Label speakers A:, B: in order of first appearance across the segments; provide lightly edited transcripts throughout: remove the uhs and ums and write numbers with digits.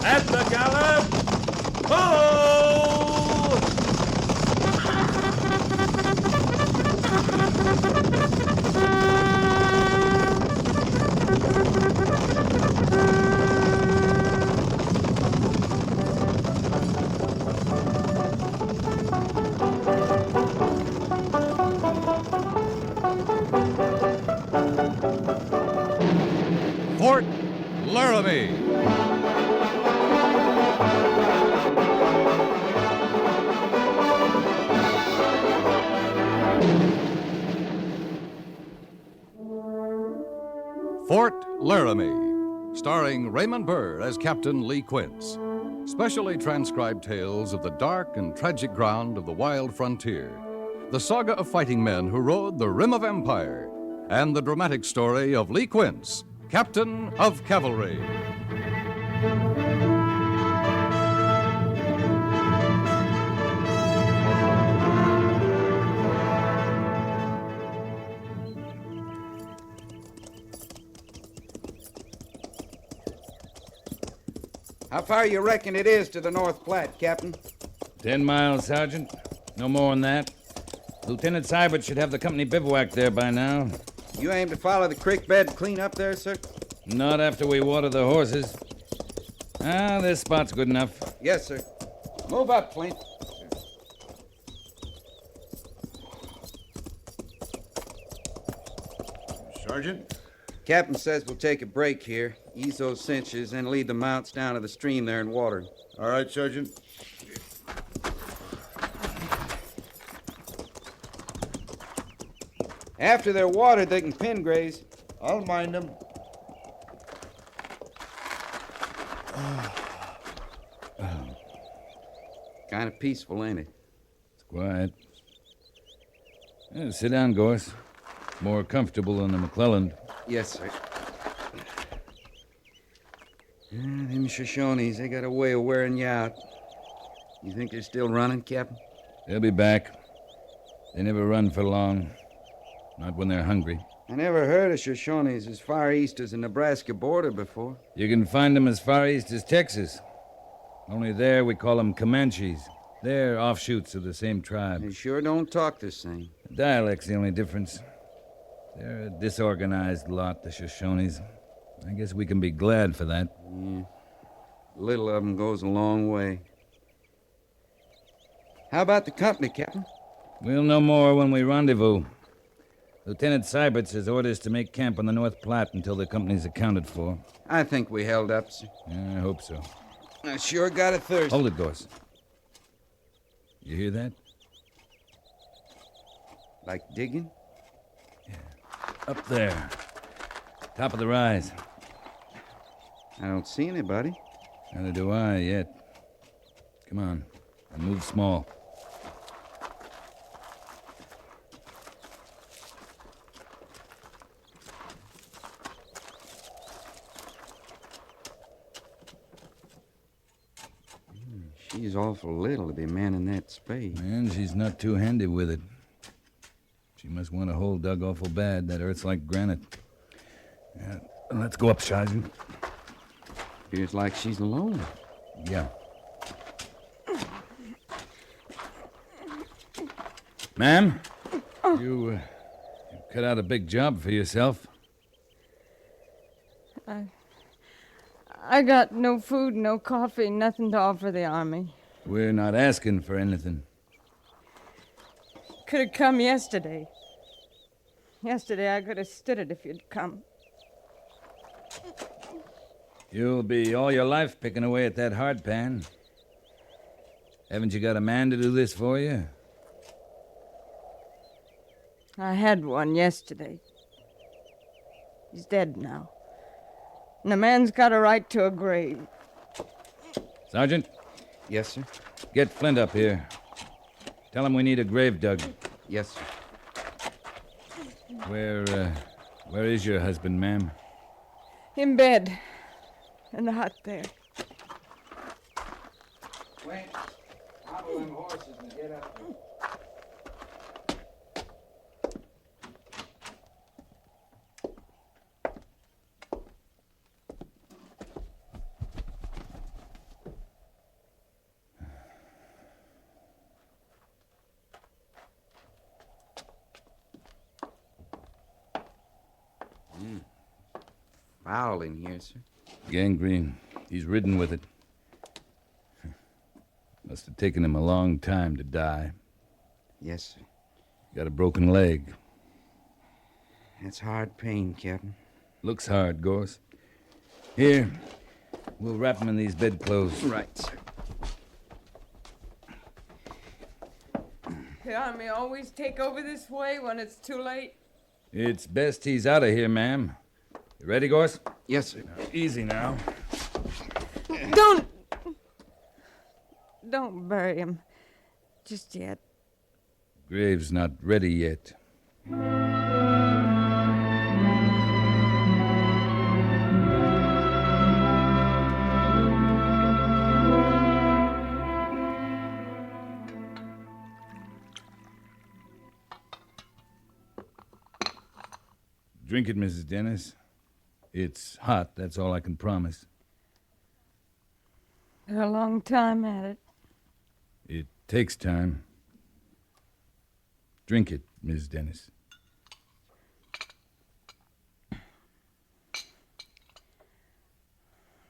A: At the gallop! Ho!
B: Fort Laramie. Fort Laramie, starring Raymond Burr as Captain Lee Quince. Specially transcribed tales of the dark and tragic ground of the wild frontier. The saga of fighting men who rode the rim of empire. And the dramatic story of Lee Quince, Captain of Cavalry.
C: How far you reckon it is to the North Platte, Captain?
D: 10 miles, Sergeant. No more than that. Lieutenant Seibert should have the company bivouac there by now.
C: You aim to follow the creek bed clean up there, sir?
D: Not after we water the horses. This spot's good enough.
C: Yes, sir. Move up, Flint.
E: Sergeant?
C: Captain says we'll take a break here, ease those cinches, and lead the mounts down to the stream there and water.
E: All right, Sergeant.
C: After they're watered, they can pen graze.
E: I'll mind them.
C: Kind of peaceful, ain't it?
D: It's quiet. Sit down, Gorse. More comfortable than the McClelland.
C: Yes, sir. Them Shoshones, they got a way of wearing you out. You think they're still running, Captain?
D: They'll be back. They never run for long. Not when they're hungry.
C: I never heard of Shoshones as far east as the Nebraska border before.
D: You can find them as far east as Texas. Only there we call them Comanches. They're offshoots of the same tribe.
C: They sure don't talk the same.
D: The dialect's the only difference. They're a disorganized lot, the Shoshones. I guess we can be glad for that.
C: Yeah. Little of them goes a long way. How about the company, Captain?
D: We'll know more when we rendezvous. Lieutenant Seibert's has orders to make camp on the North Platte until the company's accounted for.
C: I think we held up, sir.
D: Yeah, I hope so.
C: I sure got a thirst.
D: Hold it, Gorse. You hear that?
C: Like digging?
D: Up there. Top of the rise.
C: I don't see anybody.
D: Neither do I yet. Come on. And move small.
C: She's awful little to be manning that spade.
D: And she's not too handy with it. She must want a hole dug awful bad. That earth's like granite. Yeah, let's go up, Sergeant.
C: Feels like she's alone.
D: Yeah. Ma'am, you cut out a big job for yourself.
F: I got no food, no coffee, nothing to offer the Army.
D: We're not asking for anything.
F: Could have come yesterday. Yesterday I could have stood it if you'd come.
D: You'll be all your life picking away at that hard pan. Haven't you got a man to do this for you?
F: I had one yesterday. He's dead now. And the man's got a right to a grave.
D: Sergeant,
C: Yes, sir.
D: get Flint up here. Tell him we need a grave dug.
C: Yes, sir.
D: Where is your husband, ma'am?
F: In bed. In the hut there.
C: Wait. Hobble them horses and get up there. foul in here, sir.
D: Gangrene. He's ridden with it. Must have taken him a long time to die.
C: Yes, sir.
D: Got a broken leg.
C: That's hard pain, Captain.
D: Looks hard, Gorse. Here, we'll wrap him in these bedclothes.
C: Right, sir.
F: The Army always take over this way when it's too late.
D: It's best he's out of here, ma'am. You ready, Gorse?
C: Yes, sir.
D: Easy now.
F: Don't bury him just yet.
D: Grave's not ready yet. Drink it, Mrs. Dennis. It's hot, that's all I can promise.
F: Been a long time at it.
D: It takes time. Drink it, Miss Dennis.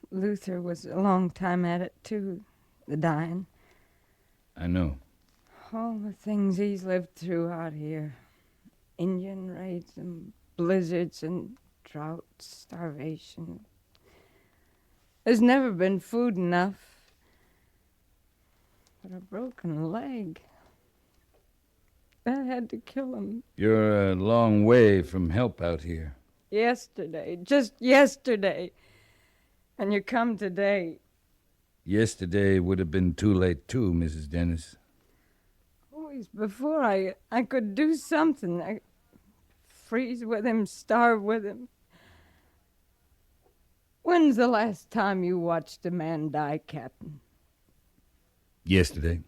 F: Luther was a long time at it, too, the dying.
D: I know.
F: All the things he's lived through out here. Indian raids and blizzards and droughts, starvation. There's never been food enough. But a broken leg. That had to kill him.
D: You're a long way from help out here.
F: Yesterday, just yesterday. And you come today.
D: Yesterday would have been too late, too, Mrs. Dennis.
F: Always before I could do something. I freeze with him, starve with him. When's the last time you watched a man die, Captain?
D: Yesterday.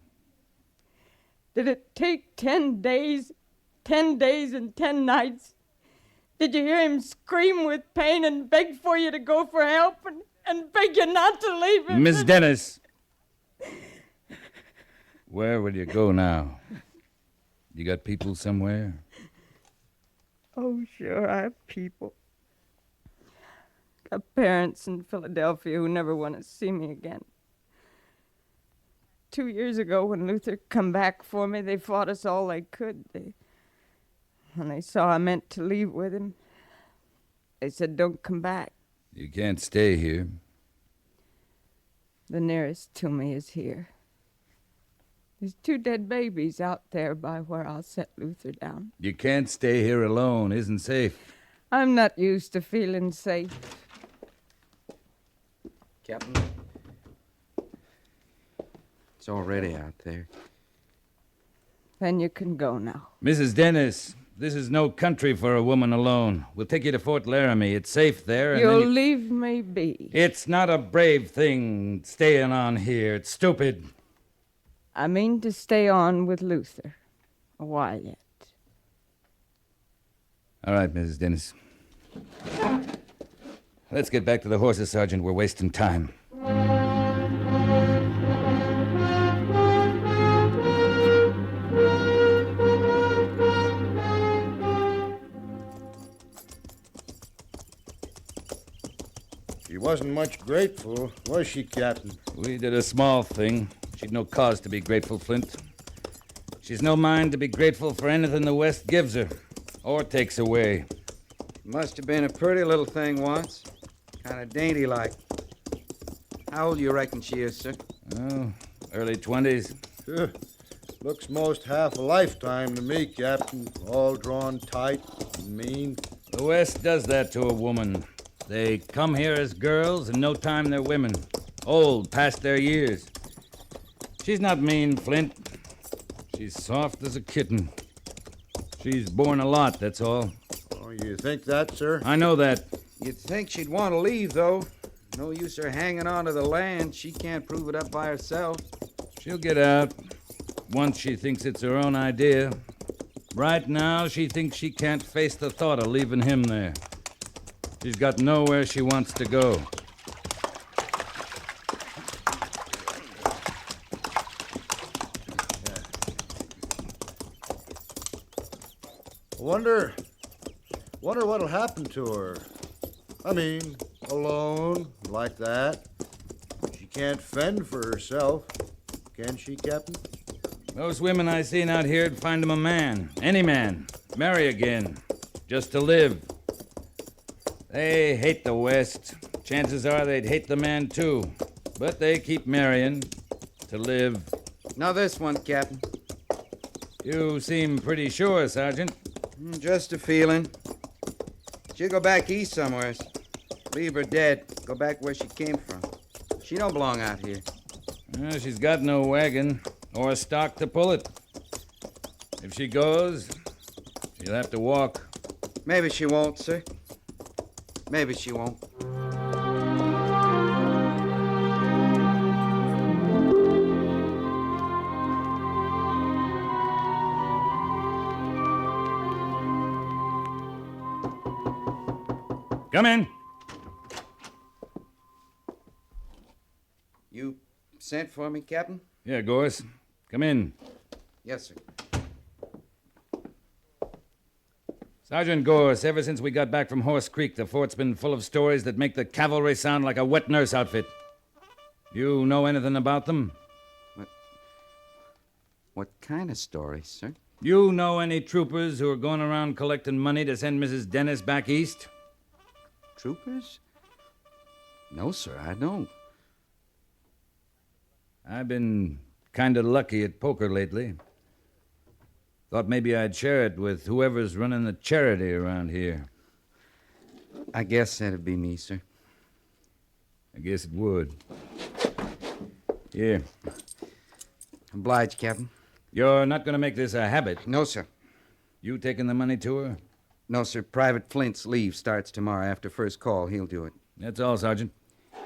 F: Did it take 10 days? 10 days and 10 nights? Did you hear him scream with pain and beg for you to go for help and beg you not to leave him?
D: Miss Dennis! Where will you go now? You got people somewhere?
F: Oh, sure, I have people. Got parents in Philadelphia who never want to see me again. 2 years ago, when Luther come back for me, they fought us all they could. When they saw I meant to leave with him, they said, don't come back.
D: You can't stay here.
F: The nearest to me is here. There's 2 dead babies out there by where I'll set Luther down.
D: You can't stay here alone. Isn't safe.
F: I'm not used to feeling safe.
C: Captain, it's already out there.
F: Then you can go now.
D: Mrs. Dennis, this is no country for a woman alone. We'll take you to Fort Laramie. It's safe there. And
F: You'll
D: then
F: leave me be.
D: It's not a brave thing staying on here. It's stupid.
F: I mean to stay on with Luther a while yet.
D: All right, Mrs. Dennis. Let's get back to the horses, Sergeant. We're wasting time.
E: She wasn't much grateful, was she, Captain?
D: We did a small thing. She'd no cause to be grateful, Flint. She's no mind to be grateful for anything the West gives her or takes away.
C: Must have been a pretty little thing once. Kind of dainty-like. How old you reckon she is, sir?
D: Oh, early 20s.
E: Looks most half a lifetime to me, Captain. All drawn tight and mean.
D: The West does that to a woman. They come here as girls, and no time they're women. Old, past their years. She's not mean, Flint. She's soft as a kitten. She's borne a lot, that's all.
E: Oh, you think that, sir?
D: I know that.
C: You'd think she'd want to leave, though. No use her hanging on to the land. She can't prove it up by herself.
D: She'll get out once she thinks it's her own idea. Right now, she thinks she can't face the thought of leaving him there. She's got nowhere she wants to go.
E: Wonder what'll happen to her. I mean, Alone, like that. She can't fend for herself, can she, Captain?
D: Most women I seen out here'd find him a man. Any man. Marry again. Just to live. They hate the West. Chances are they'd hate the man, too. But they keep marrying. To live.
C: Now this one, Captain.
D: You seem pretty sure, Sergeant.
C: Just a feeling. She'll go back east somewhere. Leave her dead. Go back where she came from. She don't belong out here.
D: Well, she's got no wagon or stock to pull it. If she goes, she'll have to walk.
C: Maybe she won't, sir. Maybe she won't.
D: Come in.
C: You sent for me, Captain?
D: Yeah, Gorse. Come in.
C: Yes, sir.
D: Sergeant Gorse, ever since we got back from Horse Creek, the fort's been full of stories that make the cavalry sound like a wet nurse outfit. You know anything about them?
C: What kind of stories, sir?
D: You know any troopers who are going around collecting money to send Mrs. Dennis back east?
C: Troopers? No, sir, I don't.
D: I've been kind of lucky at poker lately. Thought maybe I'd share it with whoever's running the charity around here.
C: I guess that'd be me, sir.
D: I guess it would. Here.
C: Obliged, Captain.
D: You're not going to make this a habit.
C: No, sir.
D: You taking the money to her?
C: No, sir. Private Flint's leave starts tomorrow after first call. He'll do it.
D: That's all, Sergeant.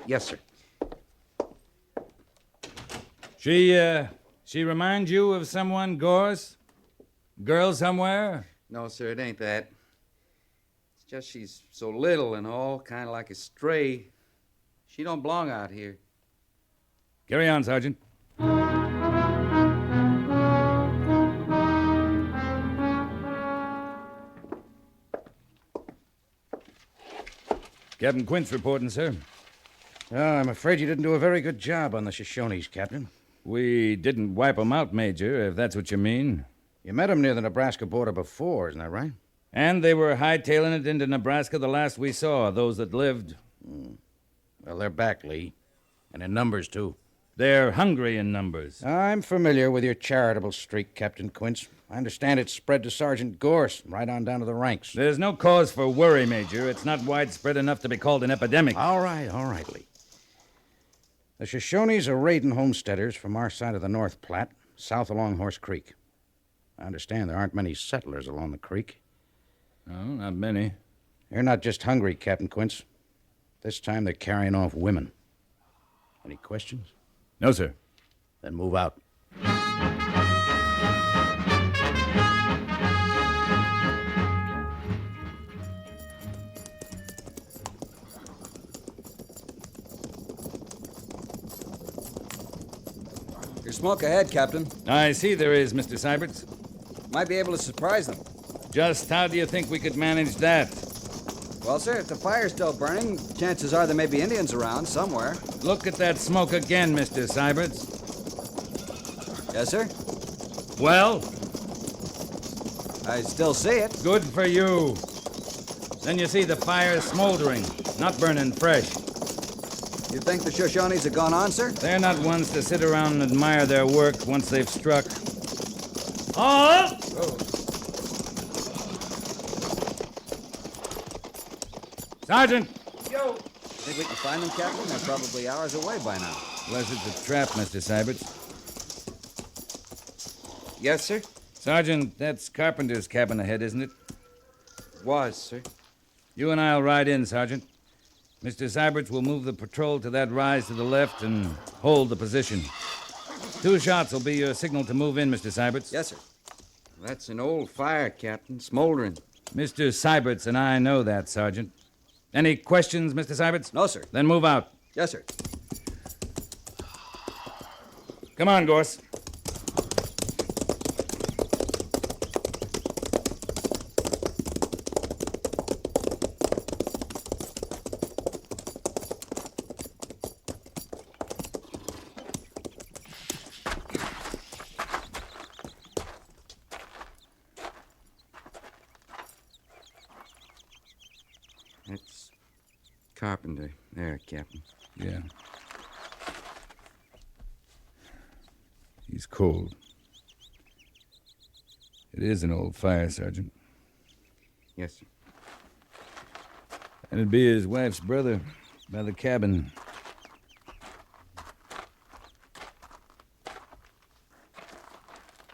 C: Yes, sir.
D: She reminds you of someone, Gorse? Girl somewhere?
C: No, sir, it ain't that. It's just she's so little and all, kind of like a stray. She don't belong out here.
D: Carry on, Sergeant. Captain Quince reporting, sir.
A: I'm afraid you didn't do a very good job on the Shoshones, Captain.
D: We didn't wipe 'em out, Major, if that's what you mean.
A: You met 'em near the Nebraska border before, isn't that right?
D: And they were hightailing it into Nebraska the last we saw, those that lived.
A: Well, they're back, Lee. And in numbers, too.
D: They're hungry in numbers.
A: I'm familiar with your charitable streak, Captain Quince. I understand it's spread to Sergeant Gorse, right on down to the ranks.
D: There's no cause for worry, Major. It's not widespread enough to be called an epidemic.
A: All right, Lee. The Shoshones are raiding homesteaders from our side of the North Platte, south along Horse Creek. I understand there aren't many settlers along the creek.
D: No, not many.
A: They're not just hungry, Captain Quince. This time they're carrying off women. Any questions?
D: No, sir.
A: Then move out.
G: There's smoke ahead, Captain.
D: I see there is, Mr. Syberts.
G: Might be able to surprise them.
D: Just how do you think we could manage that?
G: Well, sir, if the fire's still burning, chances are there may be Indians around somewhere.
D: Look at that smoke again, Mr. Syberts.
G: Yes, sir?
D: Well,
G: I still see it.
D: good for you. Then you see the fire smoldering, not burning fresh.
G: You think the Shoshones have gone on, sir?
D: They're not ones to sit around and admire their work once they've struck. Oh! Sergeant!
G: Yo! Think we can find them, Captain? They're probably hours away by now.
D: Unless it's a trap, Mr. Syberts.
C: Yes, sir?
D: Sergeant, that's Carpenter's cabin ahead, isn't it?
C: Was, sir.
D: You and I'll ride in, Sergeant. Mr. Syberts will move the patrol to that rise to the left and hold the position. 2 shots will be your signal to move in, Mr. Syberts.
G: Yes, sir.
C: That's an old fire, Captain. Smoldering.
D: Mr. Syberts and I know that, Sergeant. Any questions, Mr. Syberts?
G: No, sir.
D: Then move out.
G: Yes, sir.
D: Come on, Gorse.
C: That's Carpenter. There, Captain.
D: Yeah. He's cold. It is an old fire, Sergeant.
C: Yes, sir.
D: And it'd be his wife's brother by the cabin.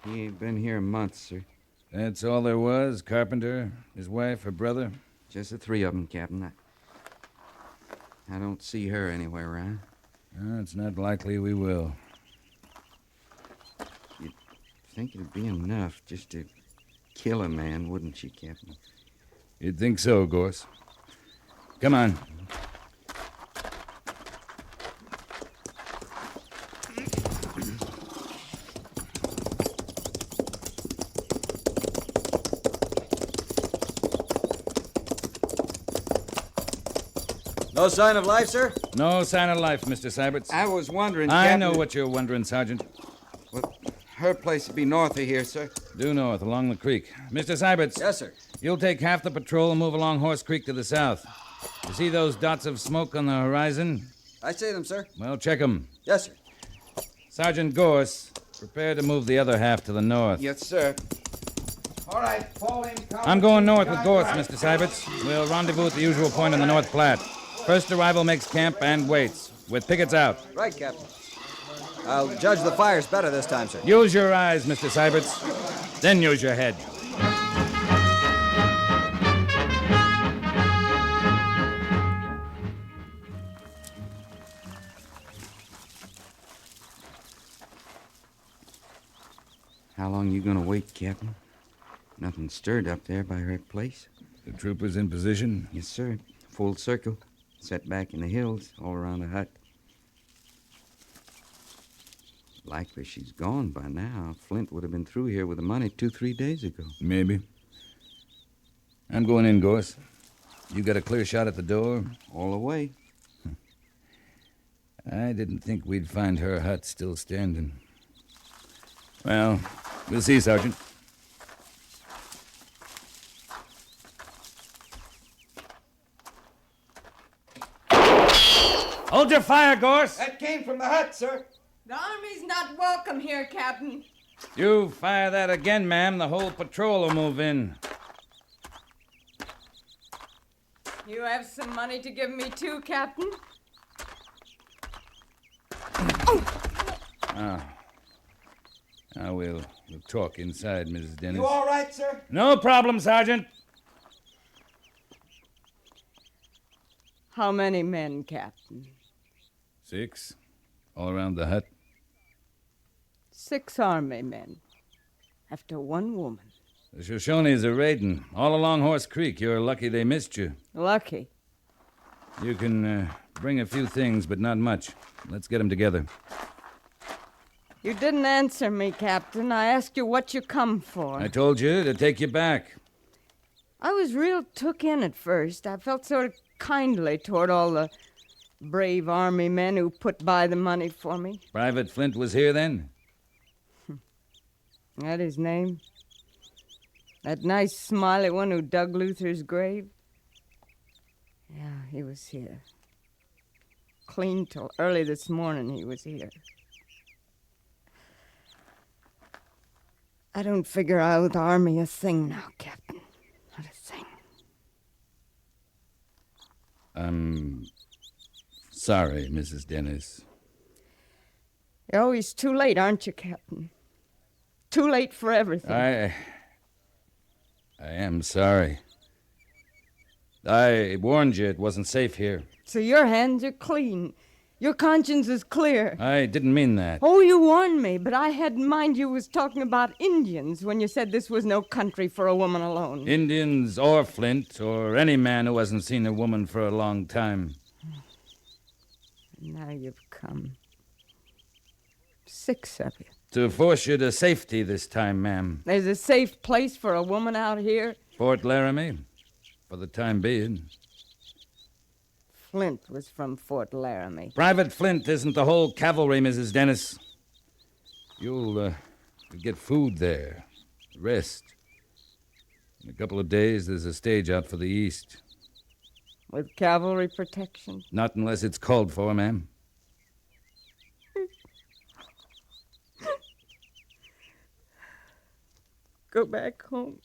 C: He ain't been here in months, sir.
D: That's all there was? Carpenter, his wife, her brother?
C: Just the three of them, Captain. I don't see her anywhere around.
D: It's not likely we will.
C: You'd think it'd be enough just to kill a man, wouldn't you, Captain?
D: You'd think so, Gorse. Come on.
G: No sign of life, sir?
D: No sign of life, Mr. Syberts.
C: I was wondering,
D: I
C: Captain...
D: know what you're wondering, Sergeant.
C: Well, her place would be north of here, sir.
D: Due north, along the creek. Mr. Syberts.
G: Yes, sir.
D: You'll take half the patrol and move along Horse Creek to the south. You see those dots of smoke on the horizon?
G: I see them, sir.
D: Well, check them.
G: Yes, sir.
D: Sergeant Gorse, prepare to move the other half to the north.
C: Yes, sir. All right, fall in.
D: I'm going north with Gorse, Mr. Syberts. We'll rendezvous at the usual point on the North Platte. First arrival makes camp and waits, with pickets out.
G: Right, Captain. I'll judge the fires better this time, sir.
D: Use your eyes, Mr. Syberts. Then use your head.
C: How long you gonna wait, Captain? Nothing stirred up there by her place.
D: The troopers in position?
C: Yes, sir. Full circle. Set back in the hills, all around the hut. Likely she's gone by now. Flint would have been through here with the money 2-3 days ago.
D: Maybe. I'm going in, Gorse. You got a clear shot at the door?
C: All the way.
D: I didn't think we'd find her hut still standing. Well, we'll see, Sergeant. Hold your fire, Gorse!
C: That came from the hut, sir.
F: The Army's not welcome here, Captain.
D: You fire that again, ma'am, the whole patrol will move in.
F: You have some money to give me too, Captain?
D: We'll talk inside, Mrs. Dennis.
C: You all right, sir?
D: No problem, Sergeant.
F: How many men, Captain?
D: 6. All around the hut.
F: 6 Army men. After one woman.
D: The Shoshones are raiding. All along Horse Creek. You're lucky they missed you.
F: Lucky.
D: You can bring a few things, but not much. Let's get them together.
F: You didn't answer me, Captain. I asked you what you come for.
D: I told you to take you back.
F: I was real took in at first. I felt sort of kindly toward all the brave Army men who put by the money for me.
D: Private Flint was here then?
F: That his name? That nice smiley one who dug Luther's grave? Yeah, he was here. Clean till early this morning he was here. I don't figure I owe the Army a thing now, Captain. Not a thing.
D: I'm sorry, Mrs. Dennis.
F: You're always too late, aren't you, Captain? Too late for everything.
D: I am sorry. I warned you it wasn't safe here.
F: So your hands are clean. Your conscience is clear.
D: I didn't mean that.
F: Oh, you warned me, but I had in mind you was talking about Indians when you said this was no country for a woman alone.
D: Indians or Flint or any man who hasn't seen a woman for a long time.
F: Now you've come. 6 of you.
D: To force you to safety this time, ma'am.
F: There's a safe place for a woman out here?
D: Fort Laramie, for the time being.
F: Flint was from Fort Laramie.
D: Private Flint isn't the whole cavalry, Mrs. Dennis. You'll get food there. Rest. In a couple of days, there's a stage out for the east.
F: With cavalry protection.
D: Not unless it's called for, ma'am.
F: Go back home.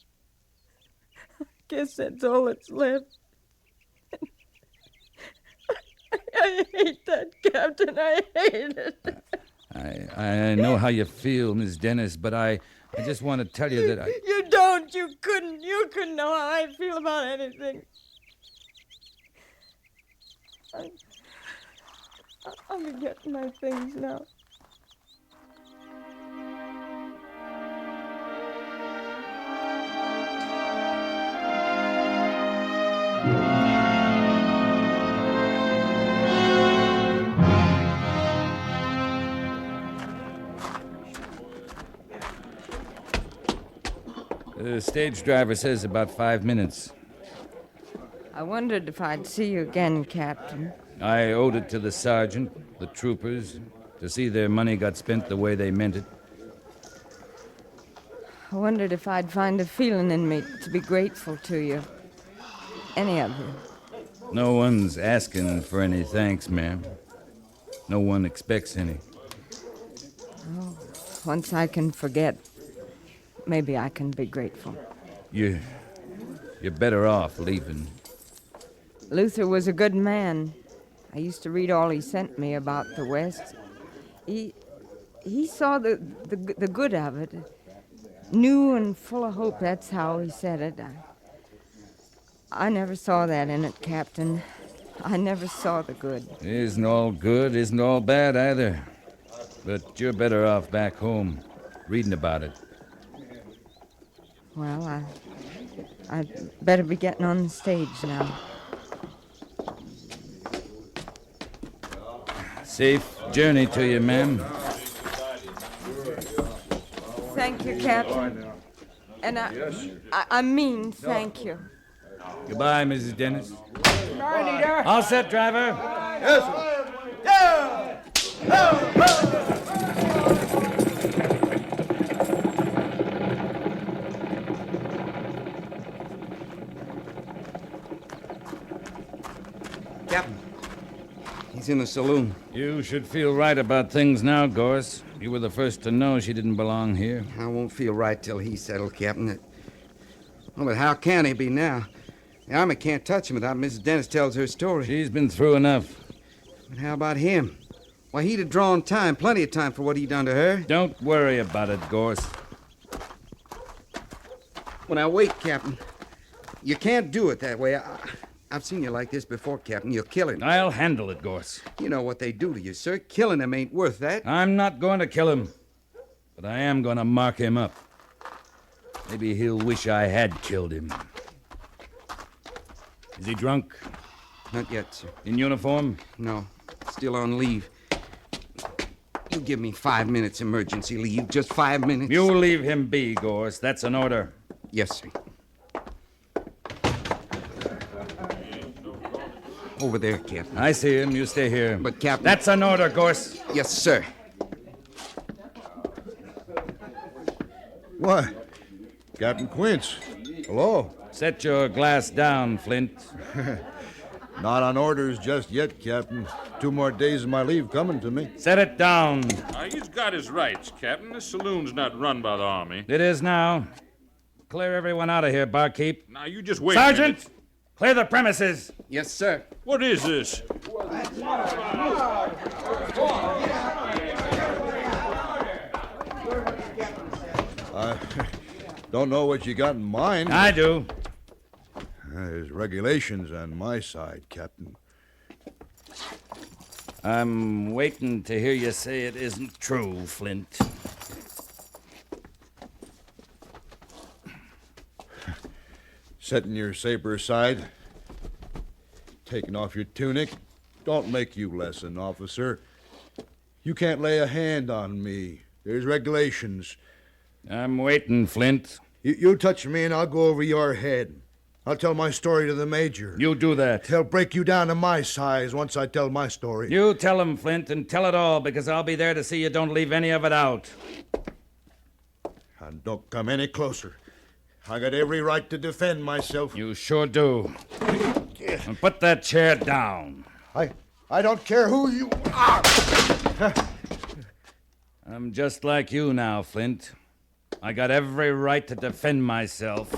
F: I guess that's all that's left. I hate that, Captain. I hate it.
D: I know how you feel, Miss Dennis, but I just want to tell you that I...
F: You don't. You couldn't know how I feel about anything. I'll be getting my things now.
D: The stage driver says about 5 minutes.
F: I wondered if I'd see you again, Captain.
D: I owed it to the sergeant, the troopers, to see their money got spent the way they meant it.
F: I wondered if I'd find a feeling in me to be grateful to you. Any of you.
D: No one's asking for any thanks, ma'am. No one expects any.
F: Oh, once I can forget, maybe I can be grateful.
D: You're better off leaving.
F: Luther was a good man. I used to read all he sent me about the West. He saw the good of it. New and full of hope, that's how he said it. I never saw that in it, Captain. I never saw the good.
D: Isn't all good, isn't all bad either. But you're better off back home, reading about it.
F: Well, I'd better be getting on the stage now.
D: Safe journey to you, ma'am.
F: Thank you, Captain. And I mean thank you.
D: Goodbye, Mrs. Dennis. All set, driver.
E: Yes, sir.
C: Captain, he's in the saloon.
D: You should feel right about things now, Gorse. You were the first to know she didn't belong here.
C: I won't feel right till he's settled, Captain. Well, but how can he be now? The Army can't touch him without Mrs. Dennis tells her story.
D: She's been through enough.
C: But how about him? Why, he'd have drawn time, plenty of time for what he'd done to her.
D: Don't worry about it, Gorse.
C: Well, now, wait, Captain. You can't do it that way. I've seen you like this before, Captain. You'll kill him.
D: I'll handle it, Gorse.
C: You know what they do to you, sir. Killing him ain't worth that.
D: I'm not going to kill him, but I am going to mark him up. Maybe he'll wish I had killed him. Is he drunk?
C: Not yet, sir.
D: In uniform?
C: No. Still on leave. You give me 5 minutes emergency leave. Just 5 minutes.
D: You leave him be, Gorse. That's an order.
C: Yes, sir. Over there, Captain.
D: I see him. You stay here.
C: But, Captain...
D: That's an order, Gorse.
C: Yes, sir.
E: Why, Captain Quince. Hello.
D: Set your glass down, Flint.
E: Not on orders just yet, Captain. 2 more days of my leave coming to me.
D: Set it down.
H: He's got his rights, Captain. This saloon's not run by the Army.
D: It is now. Clear everyone out of here, barkeep.
H: Now, you just wait
D: Sergeant,
H: a minute.
D: clear the premises.
C: Yes, sir.
H: What is this?
E: I don't know what you got in mind.
D: I do.
E: There's regulations on my side, Captain.
D: I'm waiting to hear you say it isn't true, Flint.
E: Setting your saber aside, taking off your tunic, don't make you less an officer. You can't lay a hand on me. There's regulations.
D: I'm waiting, Flint.
E: You touch me and I'll go over your head. I'll tell my story to the major.
D: You do that.
E: He'll break you down to my size once I tell my story.
D: You tell him, Flint, and tell it all, because I'll be there to see you don't leave any of it out.
E: And don't come any closer. I got every right to defend myself.
D: You sure do. And put that chair down.
E: I don't care who you are.
D: I'm just like you now, Flint. I got every right to defend myself.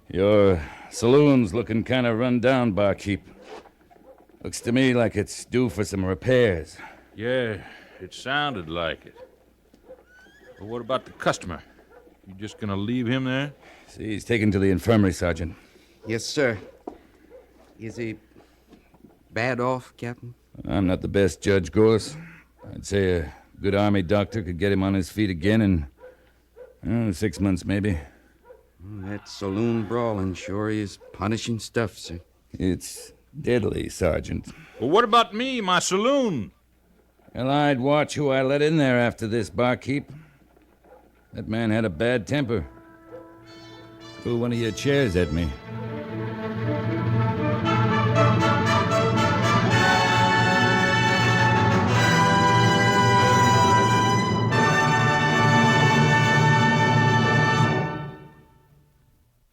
D: Your saloon's looking kind of run down, barkeep. Looks to me like it's due for some repairs.
H: Yeah, it sounded like it. But what about the customer? You just gonna leave him there?
D: See, he's taken to the infirmary, Sergeant.
C: Yes, sir. Is he bad off, Captain?
D: I'm not the best judge, Gorse. I'd say a good army doctor could get him on his feet again in 6 months, maybe.
C: That saloon brawling sure is punishing stuff, sir.
D: It's deadly, Sergeant.
H: Well, what about me, my saloon?
D: Well, I'd watch who I let in there after this, barkeep. That man had a bad temper. Threw one of your chairs at me.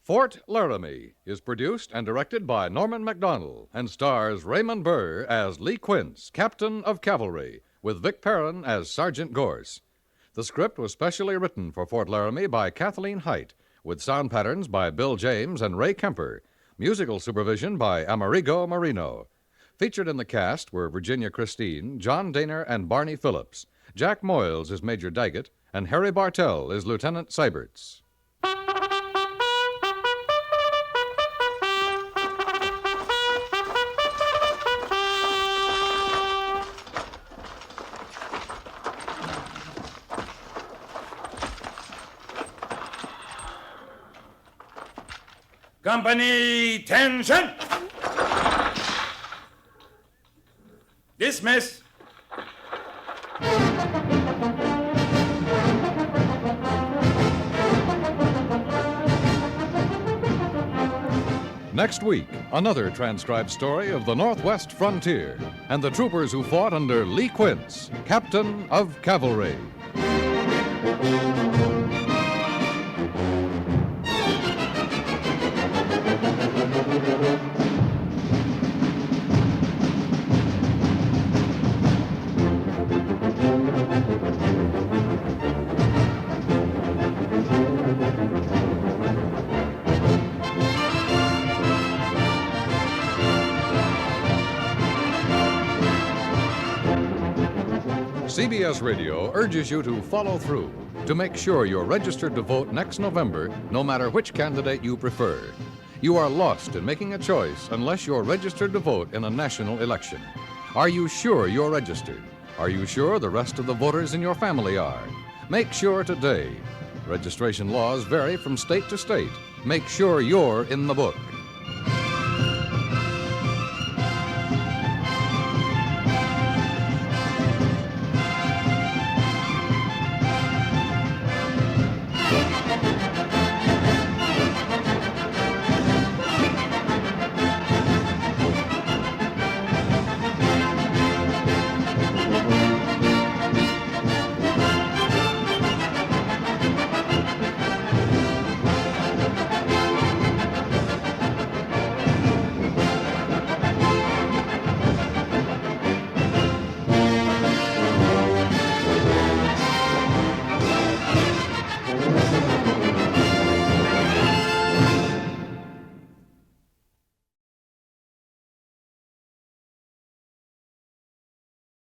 B: Fort Laramie is produced and directed by Norman Macdonnell and stars Raymond Burr as Lee Quince, Captain of Cavalry, with Vic Perrin as Sergeant Gorse. The script was specially written for Fort Laramie by Kathleen Height, with sound patterns by Bill James and Ray Kemper, musical supervision by Amerigo Marino. Featured in the cast were Virginia Christine, John Daner, and Barney Phillips. Jack Moyles is Major Daggett, and Harry Bartell is Lieutenant Seiberts.
D: Company, tension! Dismiss!
B: Next week, another transcribed story of the Northwest frontier and the troopers who fought under Lee Quince, Captain of Cavalry. CBS Radio urges you to follow through to make sure you're registered to vote next November, no matter which candidate you prefer. You are lost in making a choice unless you're registered to vote in a national election. Are you sure you're registered? Are you sure the rest of the voters in your family are? Make sure today. Registration laws vary from state to state. Make sure you're in the book.